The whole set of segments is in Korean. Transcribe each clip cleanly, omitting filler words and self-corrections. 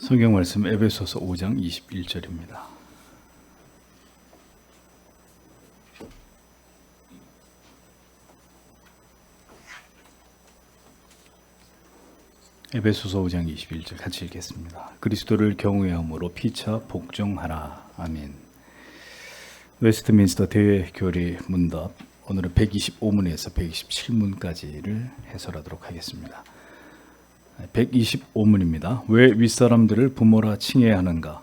성경 말씀 에베소서 5장 21절입니다. 에베소서 5장 21절 같이 읽겠습니다. 그리스도를 경외함으로 피차 복종하라. 아멘. 웨스트민스터 대교리 문답 오늘은 125문에서 127문까지를 해설하도록 하겠습니다. 125문입니다. 왜 윗사람들을 부모라 칭해야 하는가?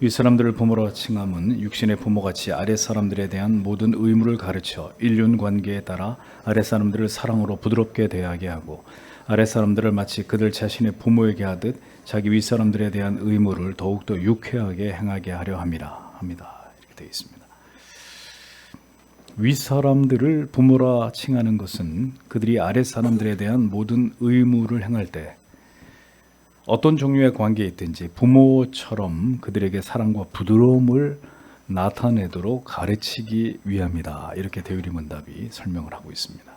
윗사람들을 부모라 칭함은 육신의 부모같이 아랫사람들에 대한 모든 의무를 가르쳐 인륜관계에 따라 아랫사람들을 사랑으로 부드럽게 대하게 하고 아랫사람들을 마치 그들 자신의 부모에게 하듯 자기 윗사람들에 대한 의무를 더욱더 유쾌하게 행하게 하려 함이라 합니다. 이렇게 되어 있습니다. 윗사람들을 부모라 칭하는 것은 그들이 아랫사람들에 대한 모든 의무를 행할 때 어떤 종류의 관계에 있든지 부모처럼 그들에게 사랑과 부드러움을 나타내도록 가르치기 위함이다. 이렇게 대유리 문답이 설명을 하고 있습니다.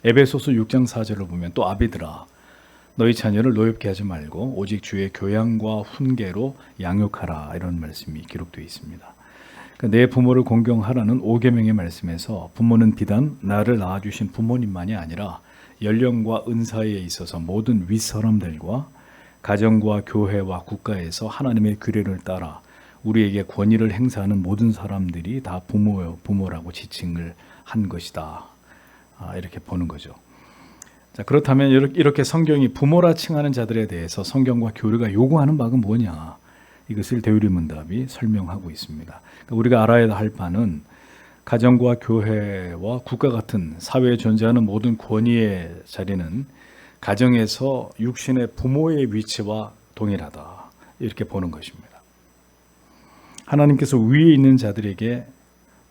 에베소서 6장 4절을 보면 또 아비들아 너희 자녀를 노엽게 하지 말고 오직 주의 교양과 훈계로 양육하라. 이런 말씀이 기록되어 있습니다. 내 부모를 공경하라는 5계명의 말씀에서 부모는 비단 나를 낳아주신 부모님만이 아니라 연령과 은사에 있어서 모든 윗사람들과 가정과 교회와 국가에서 하나님의 규례를 따라 우리에게 권위를 행사하는 모든 사람들이 다 부모라고 지칭을 한 것이다. 이렇게 보는 거죠. 자, 그렇다면 이렇게 성경이 부모라 칭하는 자들에 대해서 성경과 교리가 요구하는 바가 뭐냐? 이것을 대유리 문답이 설명하고 있습니다. 그러니까 우리가 알아야 할 바는 가정과 교회와 국가 같은 사회에 존재하는 모든 권위의 자리는 가정에서 육신의 부모의 위치와 동일하다. 이렇게 보는 것입니다. 하나님께서 위에 있는 자들에게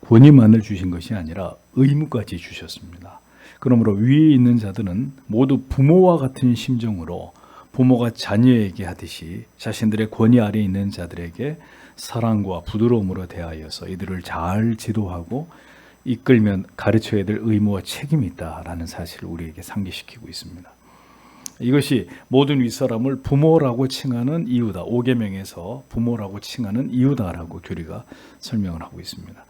권위만을 주신 것이 아니라 의무까지 주셨습니다. 그러므로 위에 있는 자들은 모두 부모와 같은 심정으로 부모가 자녀에게 하듯이 자신들의 권위 아래에 있는 자들에게 사랑과 부드러움으로 대하여서 이들을 잘 지도하고 이끌면 가르쳐야 될 의무와 책임이 있다라는 사실을 우리에게 상기시키고 있습니다. 이것이 모든 윗사람을 부모라고 칭하는 이유다. 5계명에서 부모라고 칭하는 이유다라고 교리가 설명을 하고 있습니다.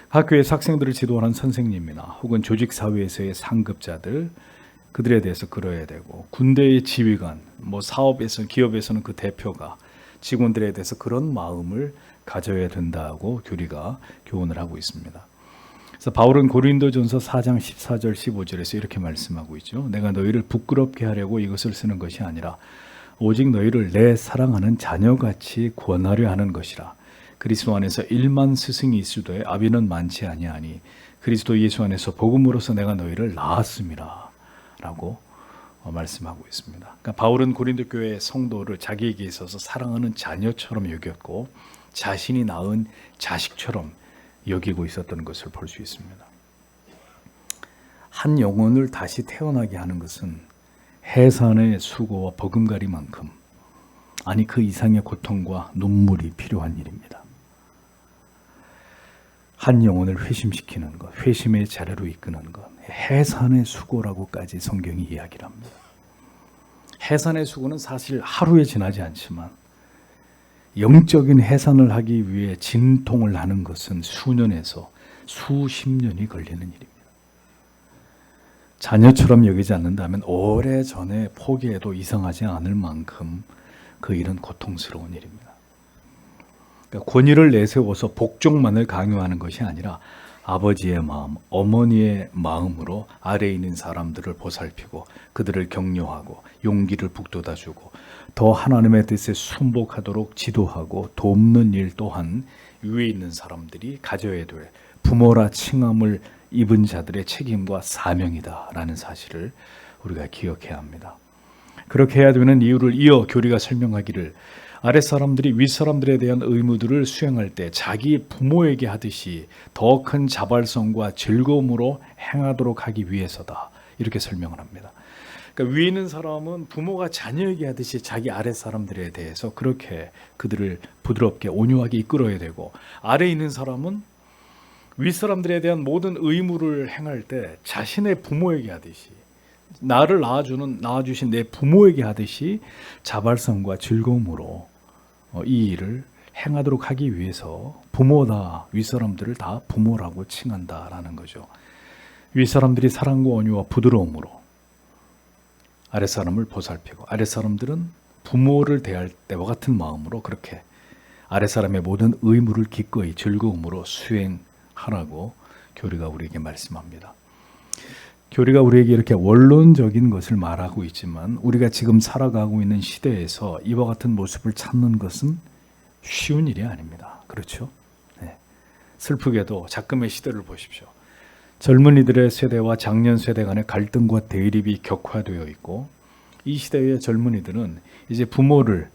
학교에서 학생들을 지도하는 선생님이나 혹은 조직사회에서의 상급자들 그들에 대해서 그러야 되고 군대의 지휘관, 사업에서 기업에서는 그 대표가 직원들에 대해서 그런 마음을 가져야 된다고 교리가 교훈을 하고 있습니다. 그래서 바울은 고린도전서 4장 14절 15절에서 이렇게 말씀하고 있죠. 내가 너희를 부끄럽게 하려고 이것을 쓰는 것이 아니라 오직 너희를 내 사랑하는 자녀같이 권하려 하는 것이라. 그리스도 안에서 1만 스승이 있으되 아비는 많지 아니하니 그리스도 예수 안에서 복음으로서 내가 너희를 낳았음이라 라고 말씀하고 있습니다. 그러니까 바울은 고린도 교회 성도를 자기에게 있어서 사랑하는 자녀처럼 여겼고 자신이 낳은 자식처럼 여기고 있었던 것을 볼 수 있습니다. 한 영혼을 다시 태어나게 하는 것은 해산의 수고와 버금가리만큼 아니 그 이상의 고통과 눈물이 필요한 일입니다. 한 영혼을 회심시키는 것, 회심의 자리로 이끄는 것, 해산의 수고라고까지 성경이 이야기를 합니다. 해산의 수고는 사실 하루에 지나지 않지만 영적인 해산을 하기 위해 진통을 하는 것은 수년에서 수십 년이 걸리는 일입니다. 자녀처럼 여기지 않는다면 오래전에 포기해도 이상하지 않을 만큼 그 일은 고통스러운 일입니다. 그러니까 권위를 내세워서 복종만을 강요하는 것이 아니라 아버지의 마음, 어머니의 마음으로 아래에 있는 사람들을 보살피고 그들을 격려하고 용기를 북돋아주고 더 하나님의 뜻에 순복하도록 지도하고 돕는 일 또한 위에 있는 사람들이 가져야 될 부모라 칭함을 입은 자들의 책임과 사명이다라는 사실을 우리가 기억해야 합니다. 그렇게 해야 되는 이유를 이어 교리가 설명하기를 아랫사람들이 윗사람들에 대한 의무들을 수행할 때 자기 부모에게 하듯이 더 큰 자발성과 즐거움으로 행하도록 하기 위해서다. 이렇게 설명을 합니다. 그러니까 위에 있는 사람은 부모가 자녀에게 하듯이 자기 아랫사람들에 대해서 그렇게 그들을 부드럽게 온유하게 이끌어야 되고 아래에 있는 사람은 윗사람들에 대한 모든 의무를 행할 때 자신의 부모에게 하듯이 나를 낳아주신 내 부모에게 하듯이 자발성과 즐거움으로 이 일을 행하도록 하기 위해서 부모다, 윗사람들을 다 부모라고 칭한다라는 거죠. 윗사람들이 사랑과 온유와 부드러움으로 아랫사람을 보살피고, 아랫사람들은 부모를 대할 때와 같은 마음으로 그렇게 아랫사람의 모든 의무를 기꺼이 즐거움으로 수행하라고 교리가 우리에게 말씀합니다. 교리가 우리에게 이렇게 원론적인 것을 말하고 있지만 우리가 지금 살아가고 있는 시대에서 이와 같은 모습을 찾는 것은 쉬운 일이 아닙니다. 그렇죠? 네. 슬프게도 작금의 시대를 보십시오. 젊은이들의 세대와 장년 세대 간의 갈등과 대립이 격화되어 있고, 이 시대의 젊은이들은 이제 부모를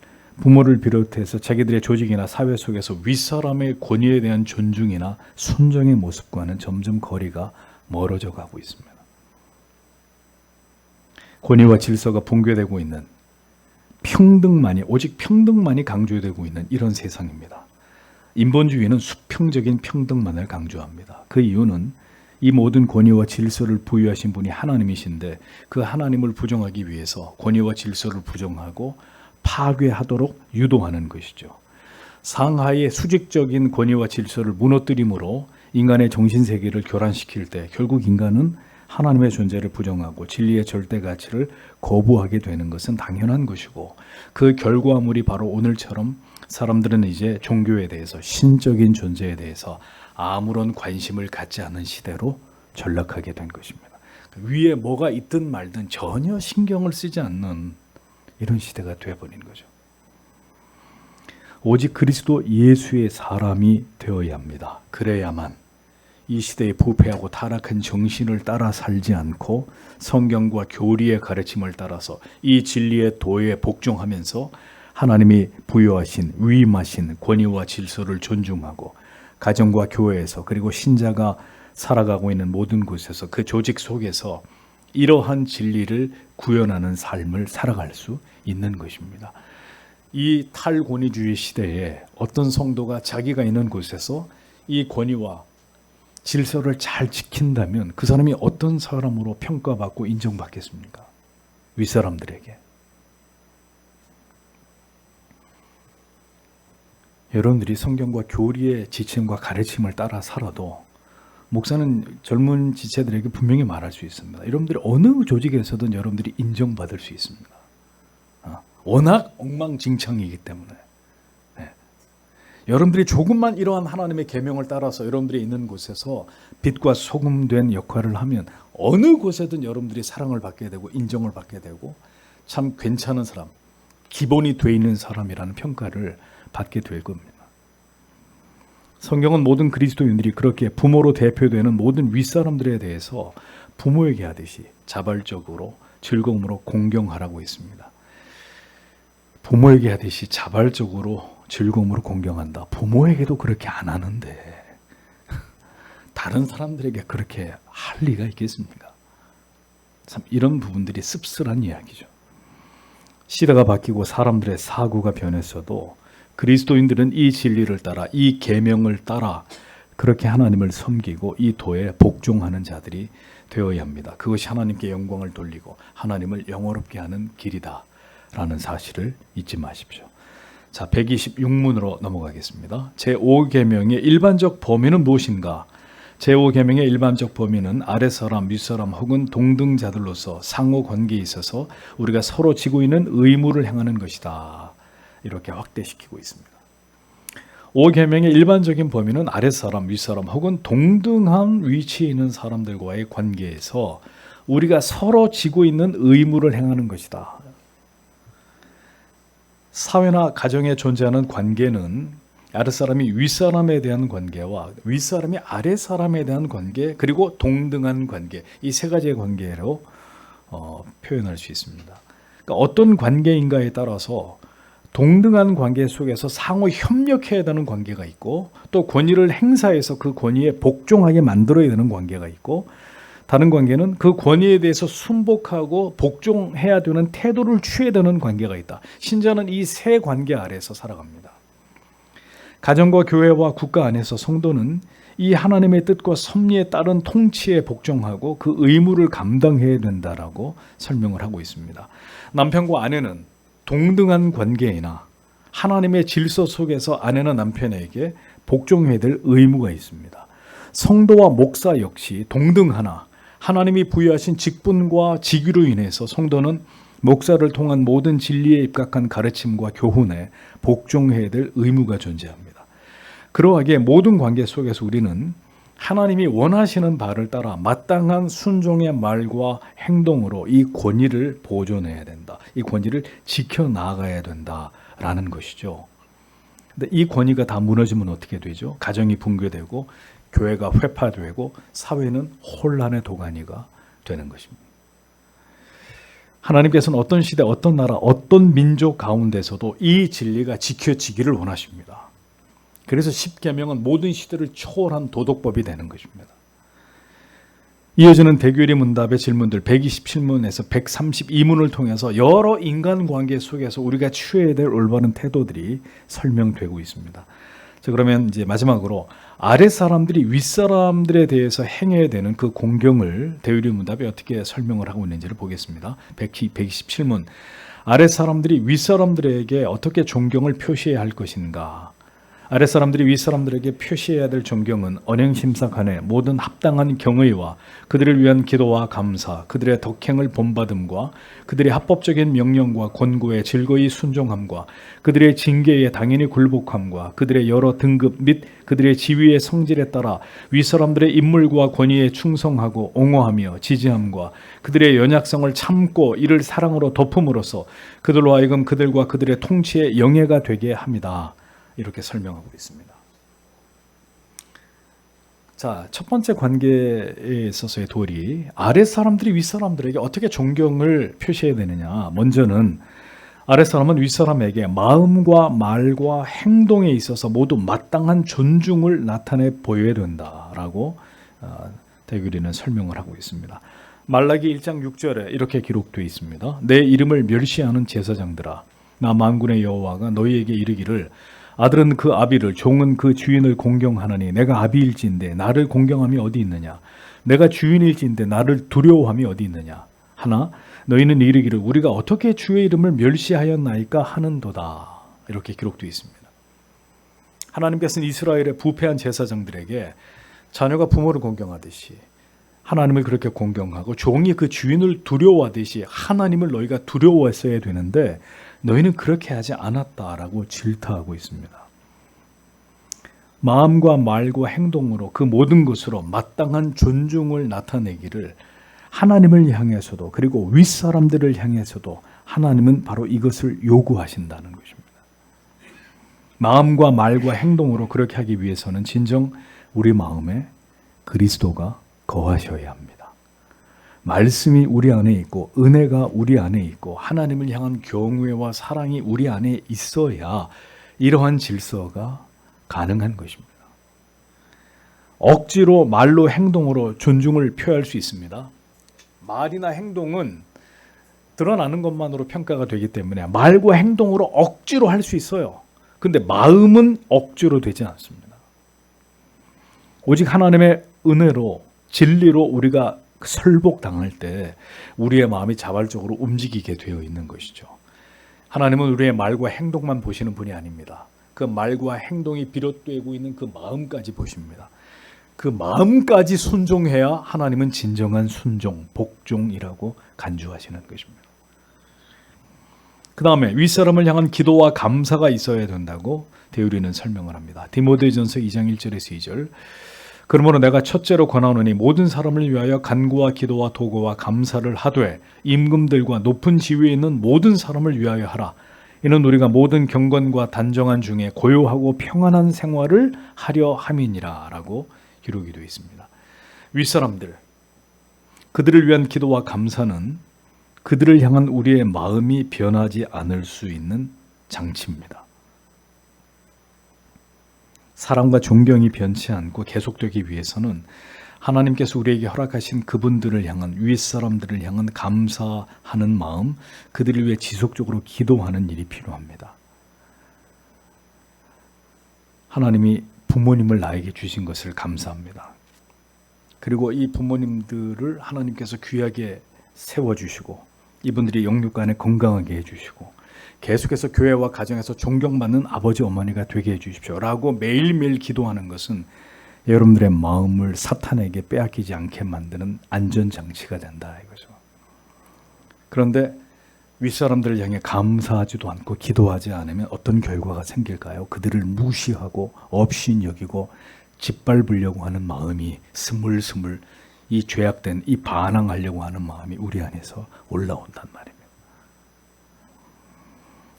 비롯해서 자기들의 조직이나 사회 속에서 윗사람의 권위에 대한 존중이나 순종의 모습과는 점점 거리가 멀어져 가고 있습니다. 권위와 질서가 붕괴되고 있는, 오직 평등만이 강조되고 있는 이런 세상입니다. 인본주의는 수평적인 평등만을 강조합니다. 그 이유는 이 모든 권위와 질서를 부여하신 분이 하나님이신데, 그 하나님을 부정하기 위해서 권위와 질서를 부정하고 파괴하도록 유도하는 것이죠. 상하의 수직적인 권위와 질서를 무너뜨림으로 인간의 정신세계를 교란시킬 때 결국 인간은 하나님의 존재를 부정하고 진리의 절대 가치를 거부하게 되는 것은 당연한 것이고, 그 결과물이 바로 오늘처럼 사람들은 이제 종교에 대해서, 신적인 존재에 대해서 아무런 관심을 갖지 않는 시대로 전락하게 된 것입니다. 위에 뭐가 있든 말든 전혀 신경을 쓰지 않는 이런 시대가 되어버린 거죠. 오직 그리스도 예수의 사람이 되어야 합니다. 그래야만 이 시대의 부패하고 타락한 정신을 따라 살지 않고 성경과 교리의 가르침을 따라서 이 진리의 도에 복종하면서 하나님이 부여하신 위임하신 권위와 질서를 존중하고, 가정과 교회에서, 그리고 신자가 살아가고 있는 모든 곳에서, 그 조직 속에서 이러한 진리를 구현하는 삶을 살아갈 수 있는 것입니다. 이 탈권위주의 시대에 어떤 성도가 자기가 있는 곳에서 이 권위와 질서를 잘 지킨다면 그 사람이 어떤 사람으로 평가받고 인정받겠습니까? 윗사람들에게. 여러분들이 성경과 교리의 지침과 가르침을 따라 살아도, 목사는 젊은 지체들에게 분명히 말할 수 있습니다. 여러분들이 어느 조직에서든 여러분들이 인정받을 수 있습니다. 워낙 엉망진창이기 때문에. 네. 여러분들이 조금만 이러한 하나님의 계명을 따라서 여러분들이 있는 곳에서 빛과 소금된 역할을 하면 어느 곳에든 여러분들이 사랑을 받게 되고 인정을 받게 되고 참 괜찮은 사람, 기본이 돼 있는 사람이라는 평가를 받게 될 겁니다. 성경은 모든 그리스도인들이 그렇게 부모로 대표되는 모든 윗사람들에 대해서 부모에게 하듯이 자발적으로 즐거움으로 공경하라고 했습니다. 부모에게 하듯이 자발적으로 즐거움으로 공경한다. 부모에게도 그렇게 안 하는데 다른 사람들에게 그렇게 할 리가 있겠습니까? 참 이런 부분들이 씁쓸한 이야기죠. 시대가 바뀌고 사람들의 사고가 변했어도 그리스도인들은 이 진리를 따라, 이 계명을 따라 그렇게 하나님을 섬기고 이 도에 복종하는 자들이 되어야 합니다. 그것이 하나님께 영광을 돌리고 하나님을 영화롭게 하는 길이다 라는 사실을 잊지 마십시오. 자, 126문으로 넘어가겠습니다. 제5계명의 일반적 범위는 무엇인가? 제5계명의 일반적 범위는 아랫사람, 윗사람 혹은 동등자들로서 상호관계에 있어서 우리가 서로 지고 있는 의무를 행하는 것이다. 이렇게 확대시키고 있습니다. 5계명의 일반적인 범위는 아랫사람, 윗사람 혹은 동등한 위치에 있는 사람들과의 관계에서 우리가 서로 지고 있는 의무를 행하는 것이다. 사회나 가정에 존재하는 관계는 아랫사람이 윗사람에 대한 관계와 윗사람이 아랫사람에 대한 관계, 그리고 동등한 관계, 이 세 가지의 관계로 표현할 수 있습니다. 그러니까 어떤 관계인가에 따라서 동등한 관계 속에서 상호 협력해야 되는 관계가 있고, 또 권위를 행사해서 그 권위에 복종하게 만들어야 되는 관계가 있고, 다른 관계는 그 권위에 대해서 순복하고 복종해야 되는 태도를 취해야 되는 관계가 있다. 신자는 이 세 관계 아래에서 살아갑니다. 가정과 교회와 국가 안에서 성도는 이 하나님의 뜻과 섭리에 따른 통치에 복종하고 그 의무를 감당해야 된다라고 설명을 하고 있습니다. 남편과 아내는 동등한 관계이나 하나님의 질서 속에서 아내는 남편에게 복종해야 될 의무가 있습니다. 성도와 목사 역시 동등하나 하나님이 부여하신 직분과 직위로 인해서 성도는 목사를 통한 모든 진리에 입각한 가르침과 교훈에 복종해야 될 의무가 존재합니다. 그러하기에 모든 관계 속에서 우리는 하나님이 원하시는 바를 따라 마땅한 순종의 말과 행동으로 이 권위를 보존해야 된다. 이 권위를 지켜나가야 된다라는 것이죠. 근데 이 권위가 다 무너지면 어떻게 되죠? 가정이 붕괴되고 교회가 회파되고 사회는 혼란의 도가니가 되는 것입니다. 하나님께서는 어떤 시대, 어떤 나라, 어떤 민족 가운데서도 이 진리가 지켜지기를 원하십니다. 그래서 십계명은 모든 시대를 초월한 도덕법이 되는 것입니다. 이어지는 대규리 문답의 질문들 127문에서 132문을 통해서 여러 인간관계 속에서 우리가 취해야 될 올바른 태도들이 설명되고 있습니다. 자, 그러면 이제 마지막으로 아랫 사람들이 윗 사람들에 대해서 행해야 되는 그 공경을 대유리 문답이 어떻게 설명을 하고 있는지를 보겠습니다. 127문 아랫 사람들이 윗 사람들에게 어떻게 존경을 표시해야 할 것인가? 아랫 사람들이 윗 사람들에게 표시해야 될 존경은 언행심사간에 모든 합당한 경의와 그들을 위한 기도와 감사, 그들의 덕행을 본받음과 그들의 합법적인 명령과 권고에 즐거이 순종함과 그들의 징계에 당연히 굴복함과 그들의 여러 등급 및 그들의 지위의 성질에 따라 윗 사람들의 인물과 권위에 충성하고 옹호하며 지지함과 그들의 연약성을 참고 이를 사랑으로 덮음으로써 그들로 하여금 그들과 그들의 통치의 영예가 되게 합니다. 이렇게 설명하고 있습니다. 자, 첫 번째 관계에 있어서의 도리, 아랫 사람들이 윗 사람들에게 어떻게 존경을 표시해야 되느냐. 먼저는 아랫 사람은 윗 사람에게 마음과 말과 행동에 있어서 모두 마땅한 존중을 나타내 보여야 된다라고 대규리는 설명을 하고 있습니다. 말라기 1장 6절에 이렇게 기록되어 있습니다. 내 이름을 멸시하는 제사장들아, 나 만군의 여호와가 너희에게 이르기를 아들은 그 아비를 종은 그 주인을 공경하느니 내가 아비일진데 나를 공경함이 어디 있느냐? 내가 주인일진데 나를 두려워함이 어디 있느냐? 하나 너희는 이르기를 우리가 어떻게 주의 이름을 멸시하였나이까 하는도다. 이렇게 기록되어 있습니다. 하나님께서는 이스라엘의 부패한 제사장들에게 자녀가 부모를 공경하듯이 하나님을 그렇게 공경하고 종이 그 주인을 두려워하듯이 하나님을 너희가 두려워했어야 되는데 너희는 그렇게 하지 않았다라고 질타하고 있습니다. 마음과 말과 행동으로 그 모든 것으로 마땅한 존중을 나타내기를 하나님을 향해서도 그리고 윗사람들을 향해서도 하나님은 바로 이것을 요구하신다는 것입니다. 마음과 말과 행동으로 그렇게 하기 위해서는 진정 우리 마음에 그리스도가 거하셔야 합니다. 말씀이 우리 안에 있고 은혜가 우리 안에 있고 하나님을 향한 경외와 사랑이 우리 안에 있어야 이러한 질서가 가능한 것입니다. 억지로 말로 행동으로 존중을 표할 수 있습니다. 말이나 행동은 드러나는 것만으로 평가가 되기 때문에 말과 행동으로 억지로 할 수 있어요. 근데 마음은 억지로 되지 않습니다. 오직 하나님의 은혜로 진리로 우리가 설복당할 때 우리의 마음이 자발적으로 움직이게 되어 있는 것이죠. 하나님은 우리의 말과 행동만 보시는 분이 아닙니다. 그 말과 행동이 비롯되고 있는 그 마음까지 보십니다. 그 마음까지 순종해야 하나님은 진정한 순종, 복종이라고 간주하시는 것입니다. 그 다음에 윗사람을 향한 기도와 감사가 있어야 된다고 대우리는 설명을 합니다. 디모데전서 2장 1절에서 2절 그러므로 내가 첫째로 권하노니 모든 사람을 위하여 간구와 기도와 도구와 감사를 하되 임금들과 높은 지위에 있는 모든 사람을 위하여 하라. 이는 우리가 모든 경건과 단정한 중에 고요하고 평안한 생활을 하려 함이니라 라고 기록이 되어 있습니다. 윗사람들, 그들을 위한 기도와 감사는 그들을 향한 우리의 마음이 변하지 않을 수 있는 장치입니다. 사랑과 존경이 변치 않고 계속되기 위해서는 하나님께서 우리에게 허락하신 그분들을 향한 윗사람들을 향한 감사하는 마음, 그들을 위해 지속적으로 기도하는 일이 필요합니다. 하나님이 부모님을 나에게 주신 것을 감사합니다. 그리고 이 부모님들을 하나님께서 귀하게 세워주시고 이분들이 영육간에 건강하게 해주시고 계속해서 교회와 가정에서 존경받는 아버지 어머니가 되게 해주십시오 라고 매일매일 기도하는 것은 여러분들의 마음을 사탄에게 빼앗기지 않게 만드는 안전장치가 된다 이거죠. 그런데 윗사람들을 향해 감사하지도 않고 기도하지 않으면 어떤 결과가 생길까요? 그들을 무시하고 업신 여기고 짓밟으려고 하는 마음이 스물스물 이 죄악된 이 반항하려고 하는 마음이 우리 안에서 올라온단 말입니다.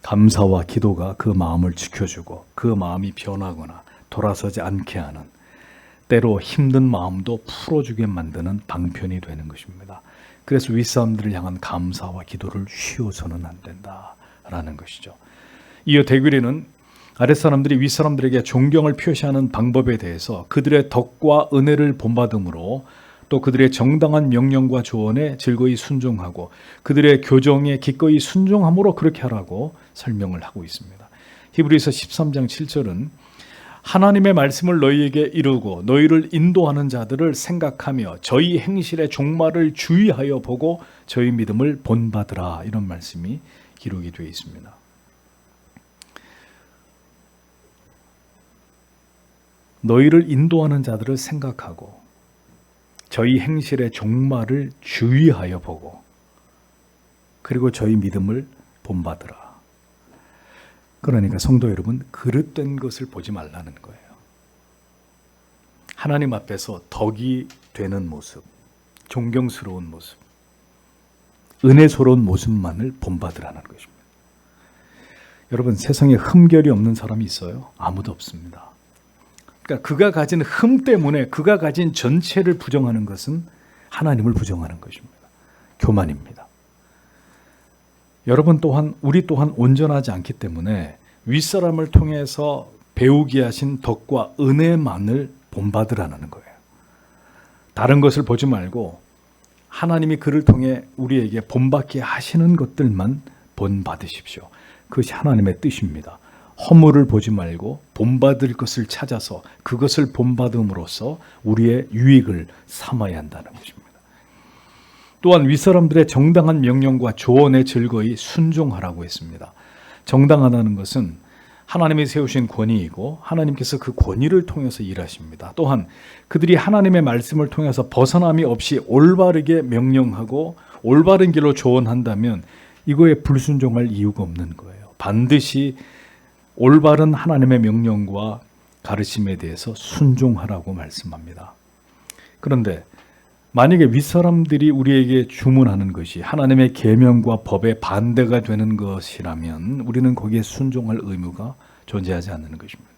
감사와 기도가 그 마음을 지켜주고 그 마음이 변하거나 돌아서지 않게 하는, 때로 힘든 마음도 풀어주게 만드는 방편이 되는 것입니다. 그래서 윗사람들을 향한 감사와 기도를 쉬어서는 안 된다라는 것이죠. 이어 대규리는 아랫사람들이 윗사람들에게 존경을 표시하는 방법에 대해서 그들의 덕과 은혜를 본받음으로 또 그들의 정당한 명령과 조언에 즐거이 순종하고 그들의 교정에 기꺼이 순종함으로 그렇게 하라고 설명을 하고 있습니다. 히브리서 13장 7절은 하나님의 말씀을 너희에게 이루고 너희를 인도하는 자들을 생각하며 저희 행실의 종말을 주의하여 보고 저희 믿음을 본받으라, 이런 말씀이 기록이 되어 있습니다. 너희를 인도하는 자들을 생각하고 저희 행실의 종말을 주의하여 보고 그리고 저희 믿음을 본받으라. 그러니까 성도 여러분, 그릇된 것을 보지 말라는 거예요. 하나님 앞에서 덕이 되는 모습, 존경스러운 모습, 은혜스러운 모습만을 본받으라는 것입니다. 여러분, 세상에 흠결이 없는 사람이 있어요? 아무도 없습니다. 그러니까 그가 가진 흠 때문에 그가 가진 전체를 부정하는 것은 하나님을 부정하는 것입니다. 교만입니다. 여러분 또한, 우리 또한 온전하지 않기 때문에 윗사람을 통해서 배우게 하신 덕과 은혜만을 본받으라는 거예요. 다른 것을 보지 말고 하나님이 그를 통해 우리에게 본받게 하시는 것들만 본받으십시오. 그것이 하나님의 뜻입니다. 허물을 보지 말고 본받을 것을 찾아서 그것을 본받음으로써 우리의 유익을 삼아야 한다는 것입니다. 또한 윗사람들의 정당한 명령과 조언에 즐거이 순종하라고 했습니다. 정당하다는 것은 하나님이 세우신 권위이고 하나님께서 그 권위를 통해서 일하십니다. 또한 그들이 하나님의 말씀을 통해서 벗어남이 없이 올바르게 명령하고 올바른 길로 조언한다면 이거에 불순종할 이유가 없는 거예요. 반드시 올바른 하나님의 명령과 가르침에 대해서 순종하라고 말씀합니다. 그런데 만약에 윗사람들이 우리에게 주문하는 것이 하나님의 계명과 법에 반대가 되는 것이라면 우리는 거기에 순종할 의무가 존재하지 않는 것입니다.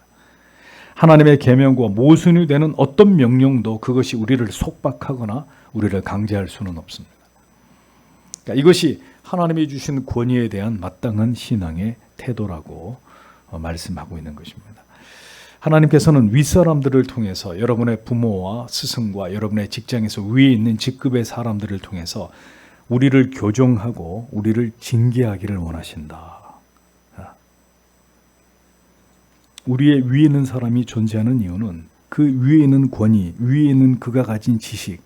하나님의 계명과 모순이 되는 어떤 명령도 그것이 우리를 속박하거나 우리를 강제할 수는 없습니다. 그러니까 이것이 하나님이 주신 권위에 대한 마땅한 신앙의 태도라고 말씀하고 있는 것입니다. 하나님께서는 윗사람들을 통해서 여러분의 부모와 스승과 여러분의 직장에서 위에 있는 직급의 사람들을 통해서 우리를 교정하고 우리를 징계하기를 원하신다. 우리의 위에 있는 사람이 존재하는 이유는 그 위에 있는 권위, 위에 있는 그가 가진 지식,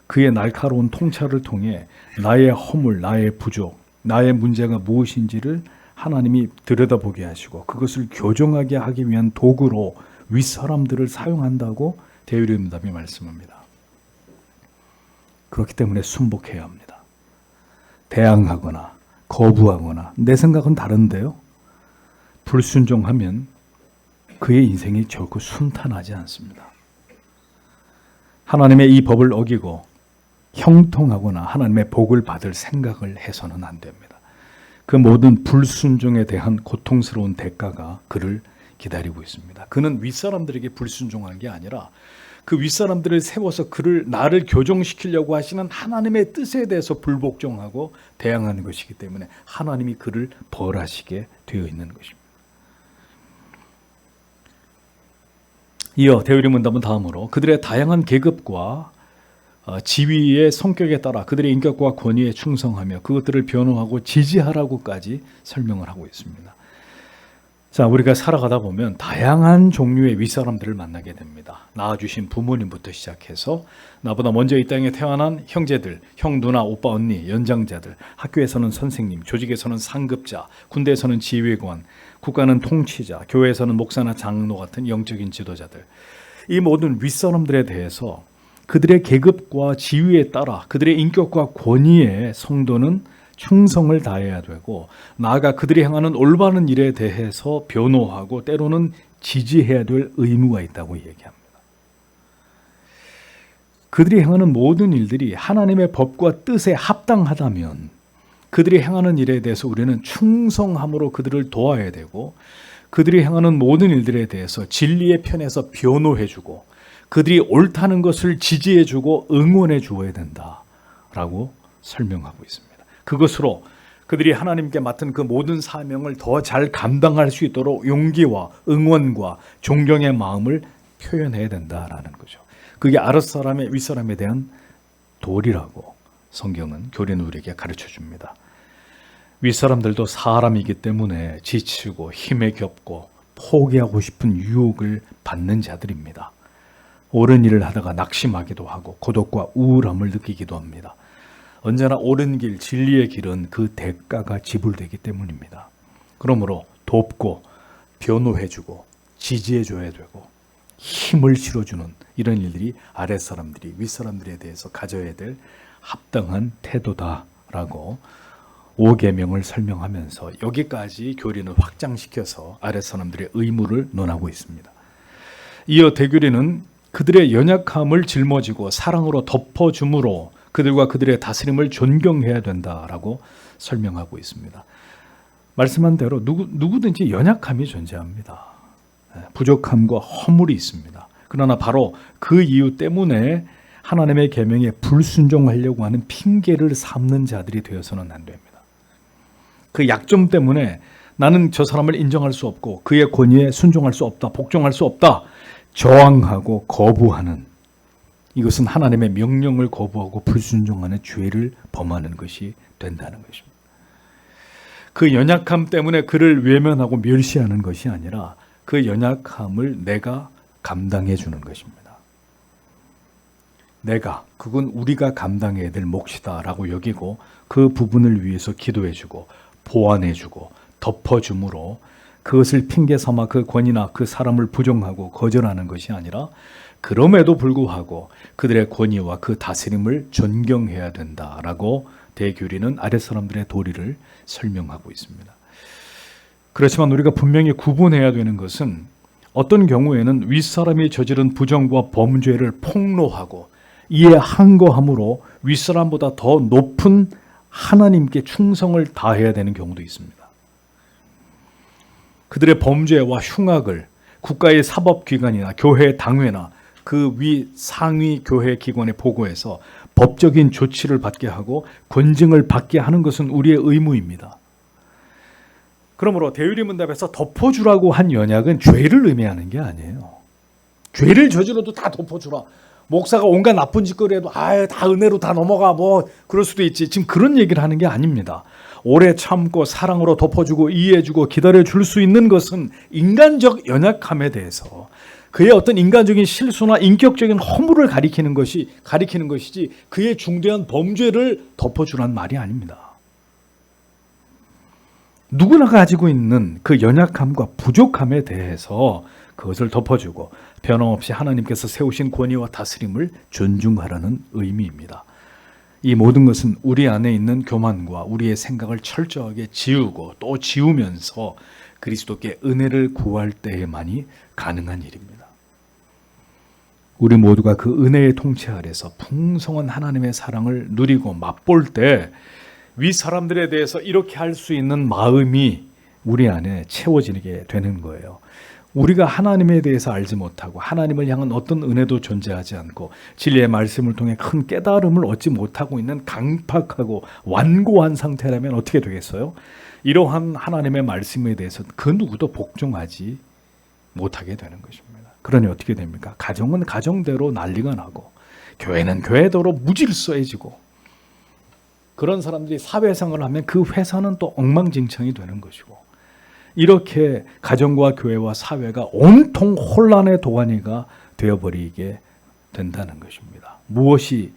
그의 날카로운 통찰을 통해 나의 허물, 나의 부족, 나의 문제가 무엇인지를 하나님이 들여다보게 하시고 그것을 교정하게 하기 위한 도구로 윗사람들을 사용한다고 대유리문답이 말씀합니다. 그렇기 때문에 순복해야 합니다. 대항하거나 거부하거나 내 생각은 다른데요, 불순종하면 그의 인생이 결코 순탄하지 않습니다. 하나님의 이 법을 어기고 형통하거나 하나님의 복을 받을 생각을 해서는 안 됩니다. 그 모든 불순종에 대한 고통스러운 대가가 그를 기다리고 있습니다. 그는 윗사람들에게 불순종한 게 아니라 그 윗사람들을 세워서 나를 교정시키려고 하시는 하나님의 뜻에 대해서 불복종하고 대항하는 것이기 때문에 하나님이 그를 벌하시게 되어 있는 것입니다. 이어 대유리문답은 다음으로 그들의 다양한 계급과 지위의 성격에 따라 그들의 인격과 권위에 충성하며 그것들을 변호하고 지지하라고까지 설명을 하고 있습니다. 자, 우리가 살아가다 보면 다양한 종류의 윗사람들을 만나게 됩니다. 낳아주신 부모님부터 시작해서 나보다 먼저 이 땅에 태어난 형제들, 형, 누나, 오빠, 언니, 연장자들, 학교에서는 선생님, 조직에서는 상급자, 군대에서는 지휘관, 국가는 통치자, 교회에서는 목사나 장로 같은 영적인 지도자들. 이 모든 윗사람들에 대해서 그들의 계급과 지위에 따라 그들의 인격과 권위에 성도는 충성을 다해야 되고, 나아가 그들이 행하는 올바른 일에 대해서 변호하고 때로는 지지해야 될 의무가 있다고 얘기합니다. 그들이 행하는 모든 일들이 하나님의 법과 뜻에 합당하다면 그들이 행하는 일에 대해서 우리는 충성함으로 그들을 도와야 되고, 그들이 행하는 모든 일들에 대해서 진리의 편에서 변호해주고 그들이 옳다는 것을 지지해주고 응원해 주어야 된다라고 설명하고 있습니다. 그것으로 그들이 하나님께 맡은 그 모든 사명을 더 잘 감당할 수 있도록 용기와 응원과 존경의 마음을 표현해야 된다라는 거죠. 그게 아랫사람의 윗사람에 대한 도리라고 성경은 교리는 우리에게 가르쳐 줍니다. 윗사람들도 사람이기 때문에 지치고 힘에 겹고 포기하고 싶은 유혹을 받는 자들입니다. 옳은 일을 하다가 낙심하기도 하고 고독과 우울함을 느끼기도 합니다. 언제나 옳은 길, 진리의 길은 그 대가가 지불되기 때문입니다. 그러므로 돕고 변호해주고 지지해줘야 되고 힘을 실어주는 이런 일들이 아랫사람들이 윗사람들에 대해서 가져야 될 합당한 태도다라고 5계명을 설명하면서 여기까지 교리는 확장시켜서 아랫사람들의 의무를 논하고 있습니다. 이어 대교리는 그들의 연약함을 짊어지고 사랑으로 덮어줌으로 그들과 그들의 다스림을 존경해야 된다라고 설명하고 있습니다. 말씀한 대로 누구든지 연약함이 존재합니다. 부족함과 허물이 있습니다. 그러나 바로 그 이유 때문에 하나님의 계명에 불순종하려고 하는 핑계를 삼는 자들이 되어서는 안 됩니다. 그 약점 때문에 나는 저 사람을 인정할 수 없고 그의 권위에 순종할 수 없다, 복종할 수 없다, 저항하고 거부하는, 이것은 하나님의 명령을 거부하고 불순종하는 죄를 범하는 것이 된다는 것입니다. 그 연약함 때문에 그를 외면하고 멸시하는 것이 아니라 그 연약함을 내가 감당해 주는 것입니다. 그건 우리가 감당해야 될 몫이다라고 여기고 그 부분을 위해서 기도해 주고 보완해 주고 덮어 줌으로 그것을 핑계 삼아 그 권위나 그 사람을 부정하고 거절하는 것이 아니라 그럼에도 불구하고 그들의 권위와 그 다스림을 존경해야 된다라고 대교리는 아랫사람들의 도리를 설명하고 있습니다. 그렇지만 우리가 분명히 구분해야 되는 것은 어떤 경우에는 윗사람이 저지른 부정과 범죄를 폭로하고 이에 항거함으로 윗사람보다 더 높은 하나님께 충성을 다해야 되는 경우도 있습니다. 그들의 범죄와 흉악을 국가의 사법기관이나 교회 당회나 그 위 상위 교회 기관에 보고해서 법적인 조치를 받게 하고 권징을 받게 하는 것은 우리의 의무입니다. 그러므로 대유리문답에서 덮어주라고 한 연약은 죄를 의미하는 게 아니에요. 죄를 저질러도 다 덮어주라. 목사가 온갖 나쁜 짓거리 해도 다 은혜로 다 넘어가 그럴 수도 있지. 지금 그런 얘기를 하는 게 아닙니다. 오래 참고 사랑으로 덮어주고 이해해주고 기다려줄 수 있는 것은 인간적 연약함에 대해서 그의 어떤 인간적인 실수나 인격적인 허물을 가리키는 것이지 그의 중대한 범죄를 덮어주라는 말이 아닙니다. 누구나 가지고 있는 그 연약함과 부족함에 대해서 그것을 덮어주고 변함없이 하나님께서 세우신 권위와 다스림을 존중하라는 의미입니다. 이 모든 것은 우리 안에 있는 교만과 우리의 생각을 철저하게 지우고 또 지우면서 그리스도께 은혜를 구할 때에만이 가능한 일입니다. 우리 모두가 그 은혜의 통치 아래서 풍성한 하나님의 사랑을 누리고 맛볼 때 윗사람들에 대해서 이렇게 할 수 있는 마음이 우리 안에 채워지게 되는 거예요. 우리가 하나님에 대해서 알지 못하고 하나님을 향한 어떤 은혜도 존재하지 않고 진리의 말씀을 통해 큰 깨달음을 얻지 못하고 있는 강팍하고 완고한 상태라면 어떻게 되겠어요? 이러한 하나님의 말씀에 대해서 그 누구도 복종하지 못하게 되는 것입니다. 그러니 어떻게 됩니까? 가정은 가정대로 난리가 나고 교회는 교회대로 무질서해지고 그런 사람들이 사회생활을 하면 그 회사는 또 엉망진창이 되는 것이고 이렇게 가정과 교회와 사회가 온통 혼란의 도가니가 되어버리게 된다는 것입니다. 무엇이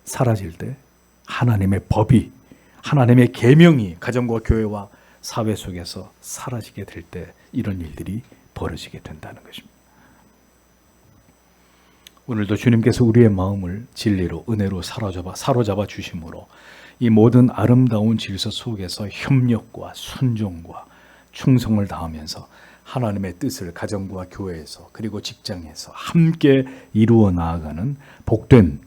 사라질 때? 하나님의 법이, 하나님의 계명이 가정과 교회와 사회 속에서 사라지게 될 때 이런 일들이 벌어지게 된다는 것입니다. 오늘도 주님께서 우리의 마음을 진리로, 은혜로 사로잡아 주심으로 이 모든 아름다운 질서 속에서 협력과 순종과 충성을 다하면서 하나님의 뜻을 가정과 교회에서 그리고 직장에서 함께 이루어 나아가는 복된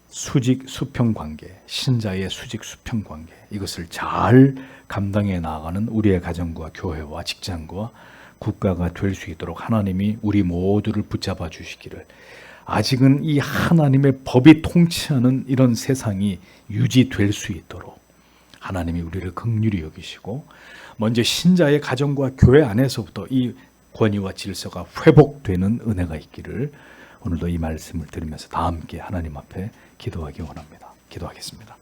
수직 수평 관계, 신자의 수직 수평 관계, 이것을 잘 감당해 나아가는 우리의 가정과 교회와 직장과 국가가 될 수 있도록 하나님이 우리 모두를 붙잡아 주시기를, 아직은 이 하나님의 법이 통치하는 이런 세상이 유지될 수 있도록 하나님이 우리를 긍휼히 여기시고 먼저 신자의 가정과 교회 안에서부터 이 권위와 질서가 회복되는 은혜가 있기를 오늘도 이 말씀을 들으면서 다 함께 하나님 앞에 기도하기 원합니다. 기도하겠습니다.